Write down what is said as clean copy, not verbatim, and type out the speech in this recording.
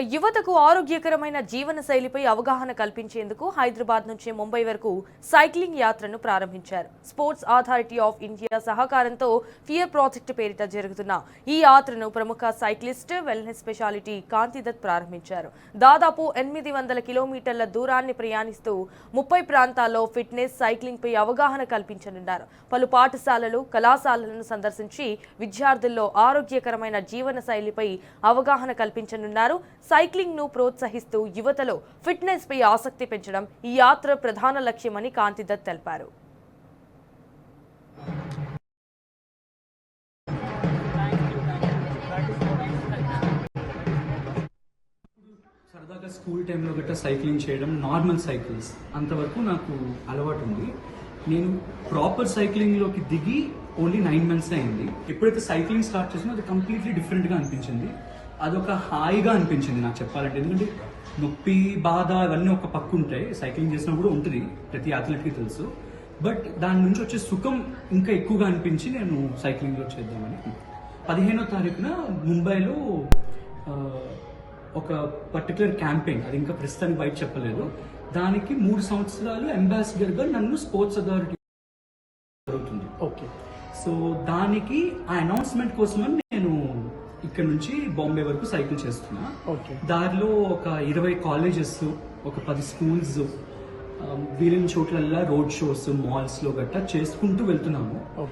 యువతకు ఆరోగ్యకరమైన జీవన శైలిపై అవగాహన కల్పించేందుకు హైదరాబాద్ నుంచి ముంబై వరకు సైక్లింగ్ యాత్రను ప్రారంభించారు. స్పోర్ట్స్ అథారిటీ ఆఫ్ ఇండియా సహకారంతో ఫియర్ ప్రాజెక్ట్ పేరిట జరుగుతున్న ఈ యాత్రను ప్రముఖ సైక్లిస్ట్, వెల్నెస్ స్పెషాలిటీ కాంతిదత్ ప్రారంభించారు. దాదాపు 800 కిలోమీటర్ల దూరాన్ని ప్రయాణిస్తూ 30 ప్రాంతాల్లో ఫిట్నెస్, సైక్లింగ్ పై అవగాహన కల్పించనున్నారు. పలు పాఠశాలలు, కళాశాలలను సందర్శించి విద్యార్థుల్లో ఆరోగ్యకరమైన జీవన శైలిపై అవగాహన కల్పించనున్నారు. సైక్లింగ్ ను ప్రోత్సహిస్తూ యువతలో ఫిట్నెస్ పై ఆసక్తి పెంచడం ఈ యాత్ర ప్రధాన లక్ష్యమని కాంతిదత్ తెలిపారు. సరదాగా స్కూల్ టైంలో గట్రా సైక్లింగ్ చేయడం, నార్మల్ సైకిల్స్ అంతవరకు నాకు అలవాటు ఉంది. నేను ప్రాపర్ సైక్లింగ్లోకి దిగి ఓన్లీ 9 months అయింది. ఎప్పుడైతే సైక్లింగ్ స్టార్ట్ చేసినా అది కంప్లీట్లీ డిఫరెంట్గా అనిపించింది. అదొక హాయిగా అనిపించింది నాకు చెప్పాలంటే. ఎందుకంటే నొప్పి, బాధ ఇవన్నీ ఒక పక్క ఉంటాయి, సైక్లింగ్ చేసినప్పుడు ఉంటుంది, ప్రతి అథ్లెట్కి తెలుసు. బట్ దాని నుంచి వచ్చే సుఖం ఇంకా ఎక్కువగా అనిపించి నేను సైక్లింగ్లో చేద్దామని 15వ తారీఖున ముంబైలో ఒక పర్టికులర్ క్యాంపెయిన్, అది ఇంకా ప్రస్తుతానికి బయట చెప్పలేదు, దానికి 3 సంవత్సరాలు అంబాసిడర్గా నన్ను స్పోర్ట్స్ అథారిటీ జరుగుతుంది. ఓకే, సో దానికి ఆ అనౌన్స్మెంట్ కోసమని నేను ఇక్కడ నుంచి బాంబే వరకు సైకిల్ చేస్తున్నా. దారిలో ఒక 20 కాలేజెస్, ఒక 10 స్కూల్స్, వీలైన చోట్లల్లా రోడ్ షోస్, మాల్స్ లో గట్టా చేసుకుంటూ వెళ్తున్నాము.